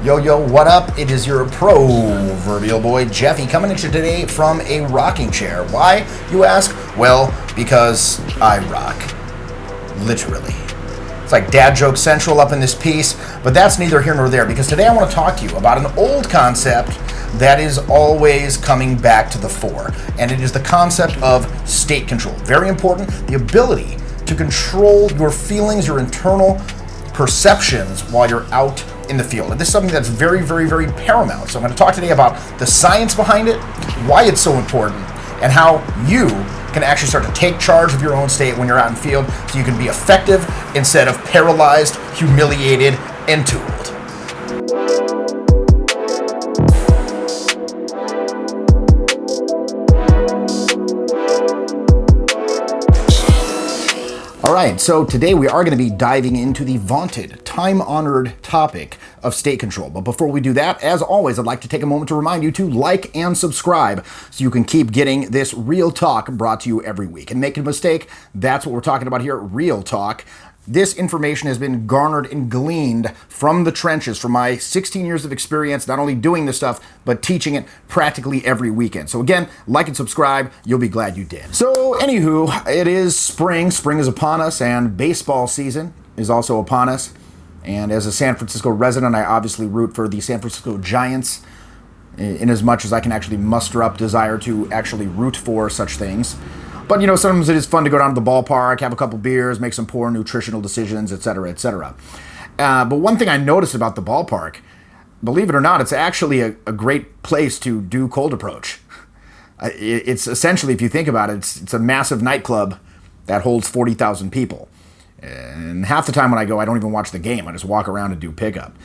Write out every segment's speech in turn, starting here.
Yo, yo, what up? It is your proverbial boy, Jeffy, coming at you today from a rocking chair. Why, you ask? Well, because I rock. Literally. It's like dad joke central up in this piece, but that's neither here nor there, because today I want to talk to you about an old concept that is always coming back to the fore, and it is the concept of state control. Very important, the ability to control your feelings, your internal perceptions while you're out in the field. And this is something that's very, very, very paramount. So I'm going to talk today about the science behind it, why it's so important, and how you can actually start to take charge of your own state when you're out in the field so you can be effective instead of paralyzed, humiliated, and tooled. Alright, so today we are going to be diving into the vaunted, time-honored topic of state control. But before we do that, as always, I'd like to take a moment to remind you to like and subscribe so you can keep getting this real talk brought to you every week. And make no mistake, that's what we're talking about here, real talk. This information has been garnered and gleaned from the trenches, from my 16 years of experience, not only doing this stuff, but teaching it practically every weekend. So again, like and subscribe, you'll be glad you did. So anywho, it is spring. Spring is upon us, and baseball season is also upon us. And as a San Francisco resident, I obviously root for the San Francisco Giants in as much as I can actually muster up desire to actually root for such things. But, you know, sometimes it is fun to go down to the ballpark, have a couple beers, make some poor nutritional decisions, etc., etc. But one thing I noticed about the ballpark, believe it or not, it's actually a great place to do cold approach. It's essentially, if you think about it, it's a massive nightclub that holds 40,000 people. And half the time when I go, I don't even watch the game. I just walk around and do pickup.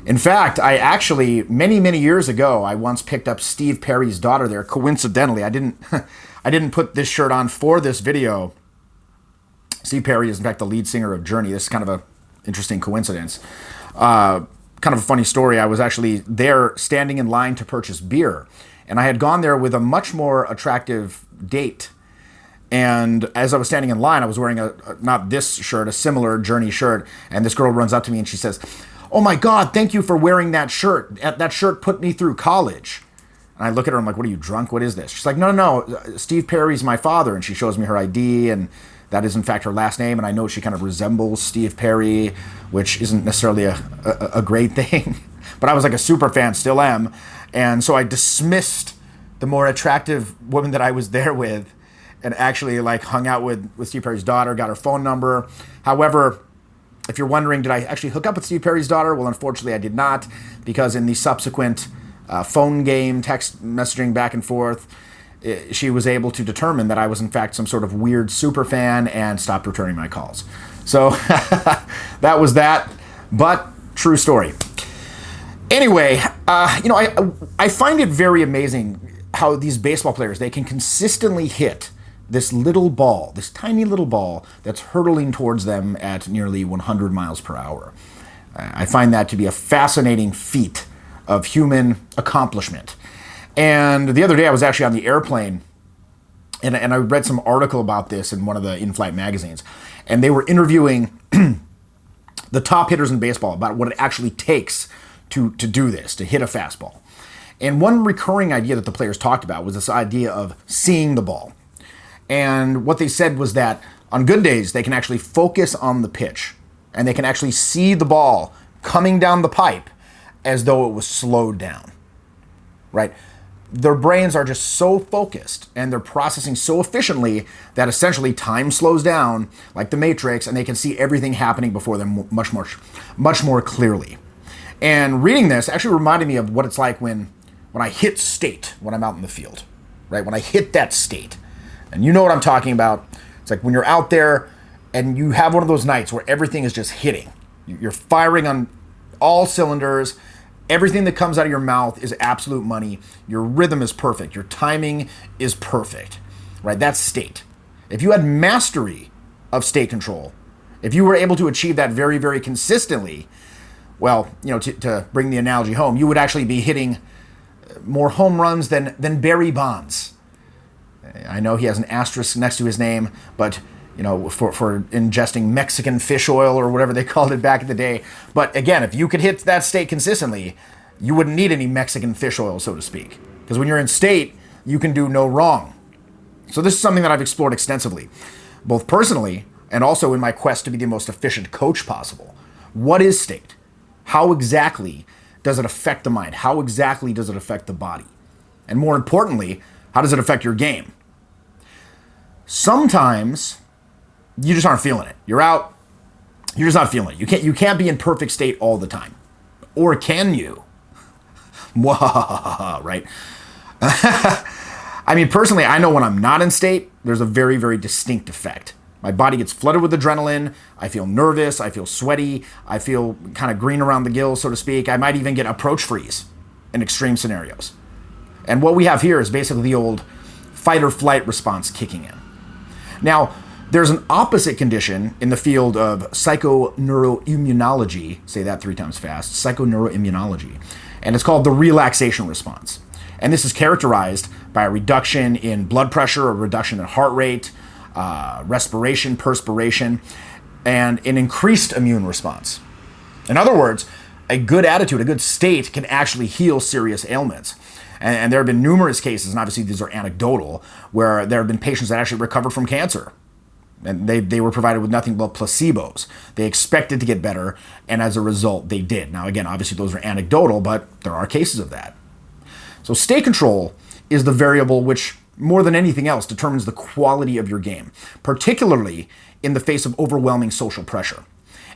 In fact, I actually, many, many years ago, I once picked up Steve Perry's daughter there. Coincidentally, I didn't put this shirt on for this video. Steve Perry is, in fact, the lead singer of Journey. This is kind of an interesting coincidence. Kind of a funny story. I was actually there standing in line to purchase beer, and I had gone there with a much more attractive date. And as I was standing in line, I was wearing not this shirt, a similar Journey shirt, and this girl runs up to me and she says, "Oh my God, thank you for wearing that shirt. That shirt put me through college." And I look at her, I'm like, "What are you, drunk? What is this?" She's like, no, Steve Perry's my father." And she shows me her ID, and that is in fact her last name. And I know she kind of resembles Steve Perry, which isn't necessarily a great thing. But I was like a super fan, still am. And so I dismissed the more attractive woman that I was there with and actually like hung out with Steve Perry's daughter, got her phone number. However, if you're wondering, did I actually hook up with Steve Perry's daughter? Well, unfortunately, I did not, because in the subsequent phone game, text messaging back and forth, she was able to determine that I was, in fact, some sort of weird super fan and stopped returning my calls. So that was that, but true story. Anyway, I find it very amazing how these baseball players, they can consistently hit this little ball, this tiny little ball that's hurtling towards them at nearly 100 miles per hour. I find that to be a fascinating feat of human accomplishment. And the other day I was actually on the airplane and I read some article about this in one of the in-flight magazines. And they were interviewing the top hitters in baseball about what it actually takes to do this, to hit a fastball. And one recurring idea that the players talked about was this idea of seeing the ball. And what they said was that on good days, they can actually focus on the pitch and they can actually see the ball coming down the pipe as though it was slowed down, right? Their brains are just so focused and they're processing so efficiently that essentially time slows down like the Matrix, and they can see everything happening before them much more clearly. And reading this actually reminded me of what it's like when I hit state when I'm out in the field, right? When I hit that state. And you know what I'm talking about. It's like when you're out there and you have one of those nights where everything is just hitting. You're firing on all cylinders. Everything that comes out of your mouth is absolute money. Your rhythm is perfect. Your timing is perfect, right? That's state. If you had mastery of state control, if you were able to achieve that very, very consistently, well, you know, to bring the analogy home, you would actually be hitting more home runs than Barry Bonds. I know he has an asterisk next to his name, but for ingesting Mexican fish oil or whatever they called it back in the day. But again, if you could hit that state consistently, you wouldn't need any Mexican fish oil, so to speak. Because when you're in state, you can do no wrong. So this is something that I've explored extensively, both personally and also in my quest to be the most efficient coach possible. What is state? How exactly does it affect the mind? How exactly does it affect the body? And more importantly, how does it affect your game? Sometimes you just aren't feeling it. You're out, you're just not feeling it. You can't be in perfect state all the time. Or can you? Right? I mean, personally, I know when I'm not in state, there's a very, very distinct effect. My body gets flooded with adrenaline. I feel nervous. I feel sweaty. I feel kind of green around the gills, so to speak. I might even get approach freeze in extreme scenarios. And what we have here is basically the old fight or flight response kicking in. Now, there's an opposite condition in the field of psychoneuroimmunology. Say that 3 times fast. Psychoneuroimmunology. And it's called the relaxation response. And this is characterized by a reduction in blood pressure, a reduction in heart rate, respiration, perspiration, and an increased immune response. In other words, a good attitude, a good state can actually heal serious ailments. And there have been numerous cases, and obviously these are anecdotal, where there have been patients that actually recovered from cancer. And they were provided with nothing but placebos. They expected to get better, and as a result, they did. Now, again, obviously those are anecdotal, but there are cases of that. So state control is the variable which, more than anything else, determines the quality of your game, particularly in the face of overwhelming social pressure.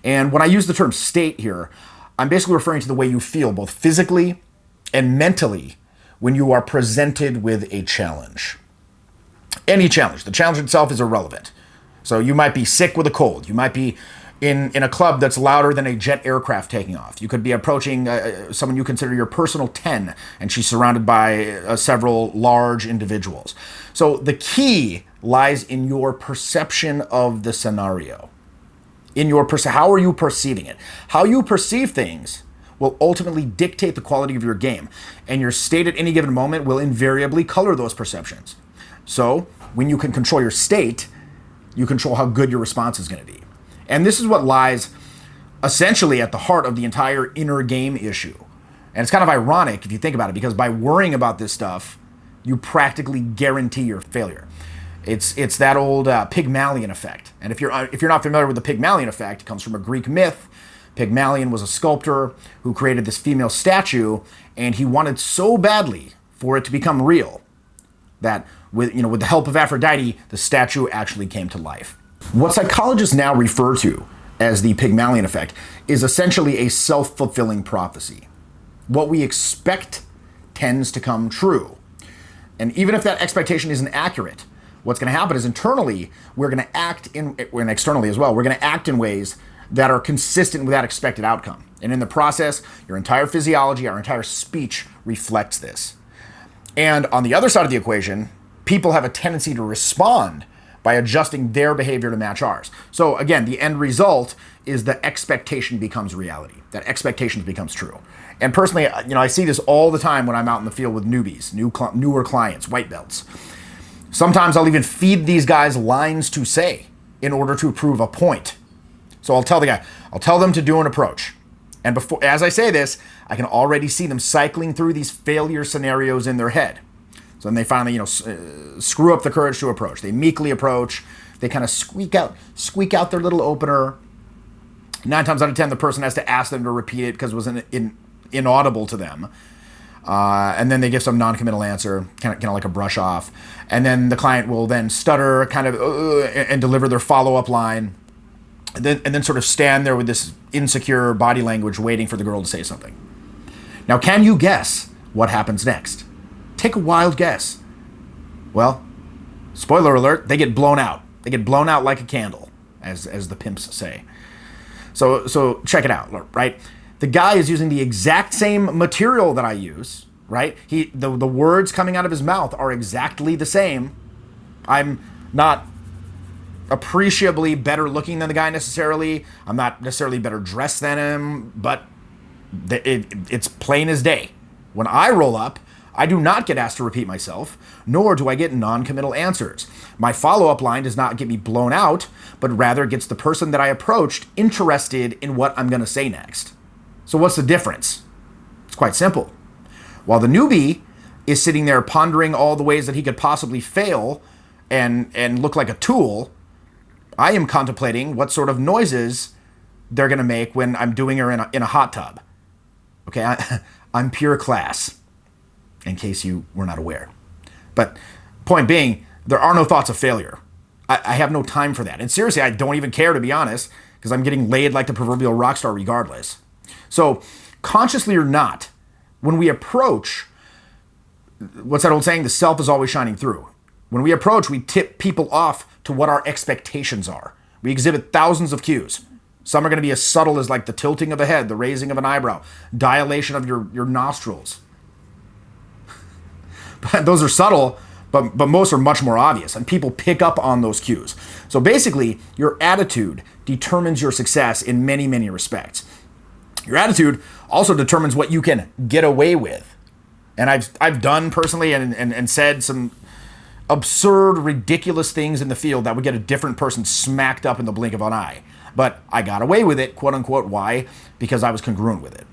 And when I use the term state here, I'm basically referring to the way you feel, both physically and mentally, when you are presented with a challenge. Any challenge. The challenge itself is irrelevant. So you might be sick with a cold. You might be in a club that's louder than a jet aircraft taking off. You could be approaching someone you consider your personal 10, and she's surrounded by several large individuals. So the key lies in your perception of the scenario. How are you perceiving it? How you perceive things will ultimately dictate the quality of your game, and your state at any given moment will invariably color those perceptions. So when you can control your state, you control how good your response is going to be. And this is what lies essentially at the heart of the entire inner game issue. And it's kind of ironic if you think about it, because by worrying about this stuff, you practically guarantee your failure. It's that old Pygmalion Effect. And if you're not familiar with the Pygmalion Effect, it comes from a Greek myth. Pygmalion was a sculptor who created this female statue, and he wanted so badly for it to become real that with the help of Aphrodite, the statue actually came to life. What psychologists now refer to as the Pygmalion Effect is essentially a self-fulfilling prophecy. What we expect tends to come true. And even if that expectation isn't accurate, what's going to happen is internally, and externally as well, we're going to act in ways that are consistent with that expected outcome. And in the process, your entire physiology, our entire speech reflects this. And on the other side of the equation, people have a tendency to respond by adjusting their behavior to match ours. So again, the end result is the expectation becomes reality. That expectation becomes true. And personally, I see this all the time when I'm out in the field with newbies, newer clients, white belts. Sometimes I'll even feed these guys lines to say in order to prove a point. So I'll tell them to do an approach. And as I say this, I can already see them cycling through these failure scenarios in their head. So then they finally, screw up the courage to approach. They meekly approach. They kind of squeak out their little opener. 9 times out of 10, the person has to ask them to repeat it because it was inaudible to them. And then they give some non-committal answer, kind of like a brush off. And then the client will then stutter, and deliver their follow-up line. And then sort of stand there with this insecure body language waiting for the girl to say something. Now, can you guess what happens next? Take a wild guess. Well, spoiler alert, they get blown out. They get blown out like a candle, as the pimps say. So check it out, right? The guy is using the exact same material that I use, right? The words coming out of his mouth are exactly the same. I'm not appreciably better looking than the guy necessarily. I'm not necessarily better dressed than him, but it's plain as day. When I roll up, I do not get asked to repeat myself, nor do I get non-committal answers. My follow-up line does not get me blown out, but rather gets the person that I approached interested in what I'm going to say next. So what's the difference? It's quite simple. While the newbie is sitting there pondering all the ways that he could possibly fail and look like a tool, I am contemplating what sort of noises they're going to make when I'm doing her in a hot tub. Okay, I'm pure class, in case you were not aware. But point being, there are no thoughts of failure. I have no time for that. And seriously, I don't even care, to be honest, because I'm getting laid like the proverbial rock star regardless. So consciously or not, when we approach, what's that old saying? The self is always shining through. When we approach, we tip people off to what our expectations are. We exhibit thousands of cues. Some are going to be as subtle as like the tilting of a head, the raising of an eyebrow, dilation of your nostrils. But those are subtle, but most are much more obvious, and people pick up on those cues. So basically, your attitude determines your success in many, many respects. Your attitude also determines what you can get away with. And I've done personally and said some absurd, ridiculous things in the field that would get a different person smacked up in the blink of an eye. But I got away with it, quote unquote. Why? Because I was congruent with it.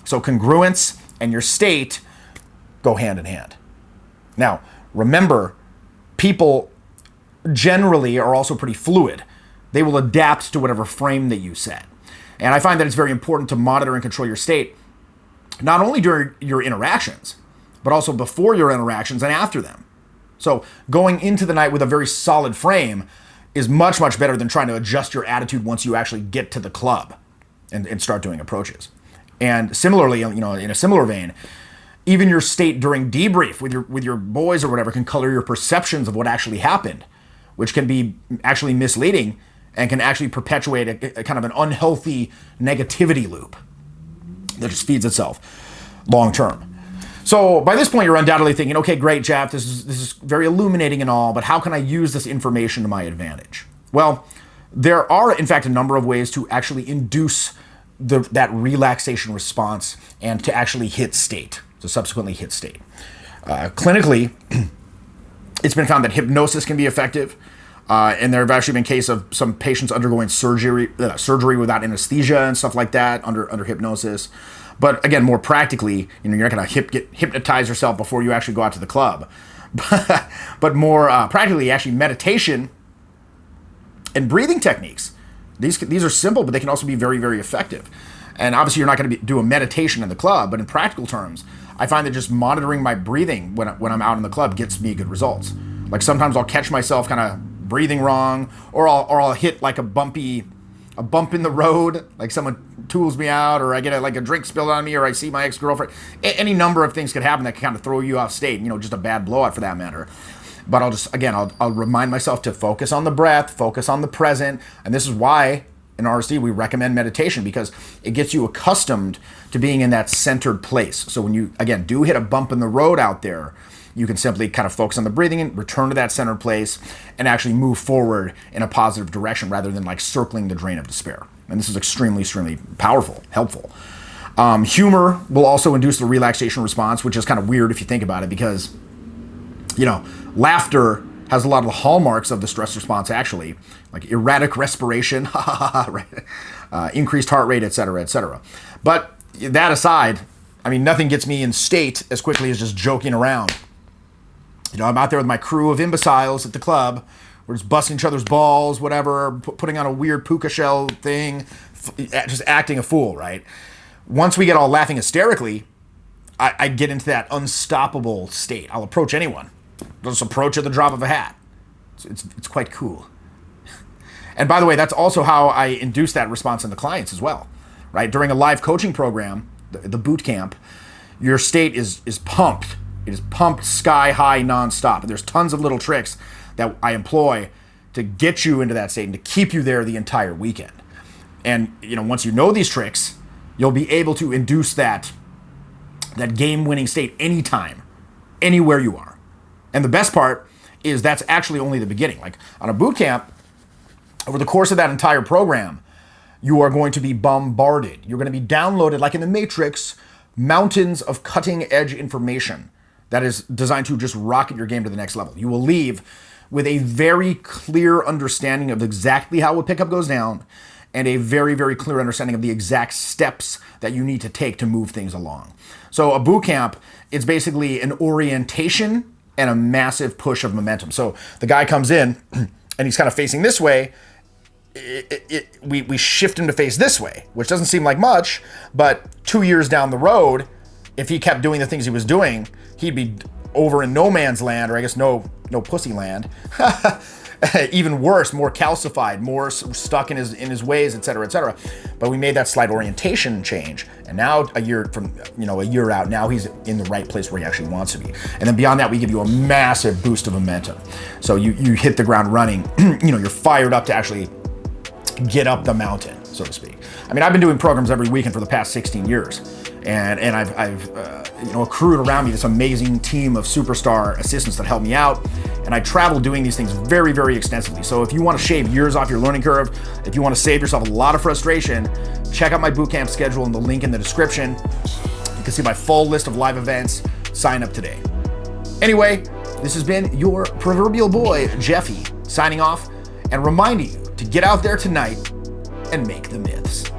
So congruence and your state go hand in hand. Now, remember, people generally are also pretty fluid. They will adapt to whatever frame that you set. And I find that it's very important to monitor and control your state, not only during your interactions, but also before your interactions and after them. So going into the night with a very solid frame is much, much better than trying to adjust your attitude once you actually get to the club and start doing approaches. And similarly, in a similar vein, even your state during debrief with your boys or whatever can color your perceptions of what actually happened, which can be actually misleading and can actually perpetuate a kind of an unhealthy negativity loop that just feeds itself long term. So by this point, you're undoubtedly thinking, okay, great, Jeff, this is very illuminating and all, but how can I use this information to my advantage? Well, there are, in fact, a number of ways to actually induce that relaxation response and to actually hit state, to subsequently hit state. Clinically, it's been found that hypnosis can be effective, and there have actually been cases of some patients undergoing surgery without anesthesia and stuff like that under hypnosis. But again, more practically, you're not going to hypnotize yourself before you actually go out to the club. But more practically, actually, meditation and breathing techniques. These are simple, but they can also be very, very effective. And obviously, you're not going to do a meditation in the club, but in practical terms, I find that just monitoring my breathing when I'm out in the club gets me good results. Like sometimes I'll catch myself kind of breathing wrong, or I'll hit like a bump in the road, like someone tools me out, or I get a drink spilled on me, or I see my ex-girlfriend. Any number of things could happen that can kind of throw you off state, just a bad blowout for that matter. But I'll remind myself to focus on the breath, focus on the present. And this is why in RSD we recommend meditation, because it gets you accustomed to being in that centered place. So when you, again, do hit a bump in the road out there, you can simply kind of focus on the breathing and return to that centered place and actually move forward in a positive direction rather than like circling the drain of despair. And this is extremely, extremely powerful, helpful. Humor will also induce the relaxation response, which is kind of weird if you think about it, because, laughter has a lot of the hallmarks of the stress response, actually, like erratic respiration, right? Increased heart rate, et cetera, et cetera. But that aside, nothing gets me in state as quickly as just joking around. I'm out there with my crew of imbeciles at the club. We're just busting each other's balls, whatever, putting on a weird puka shell thing, just acting a fool, right? Once we get all laughing hysterically, I get into that unstoppable state. I'll approach anyone. I'll just approach at the drop of a hat. It's quite cool. And by the way, that's also how I induce that response in the clients as well, right? During a live coaching program, the boot camp, your state is pumped. It is pumped sky high nonstop. And there's tons of little tricks that I employ to get you into that state and to keep you there the entire weekend. And once you know these tricks, you'll be able to induce that game-winning state anytime, anywhere you are. And the best part is that's actually only the beginning. Like on a boot camp, over the course of that entire program, you are going to be bombarded. You're going to be downloaded, like in the Matrix, mountains of cutting-edge information that is designed to just rocket your game to the next level. You will leave with a very clear understanding of exactly how a pickup goes down and a very, very clear understanding of the exact steps that you need to take to move things along. So a boot camp is basically an orientation and a massive push of momentum. So the guy comes in and he's kind of facing this way. We shift him to face this way, which doesn't seem like much, but 2 years down the road, if he kept doing the things he was doing, he'd be over in no man's land, or I guess no pussy land. Even worse, more calcified, more stuck in his ways, et cetera, et cetera. But we made that slight orientation change, and now a year out, now he's in the right place where he actually wants to be. And then beyond that, we give you a massive boost of momentum. So you hit the ground running. You're fired up to actually get up the mountain, so to speak. I mean, I've been doing programs every weekend for the past 16 years, and I've accrued around me this amazing team of superstar assistants that help me out, and I travel doing these things very, very extensively. So if you want to shave years off your learning curve, if you want to save yourself a lot of frustration, check out my bootcamp schedule in the link in the description. You can see my full list of live events. Sign up today. Anyway, this has been your proverbial boy, Jeffy, signing off and reminding you to get out there tonight and make the myths.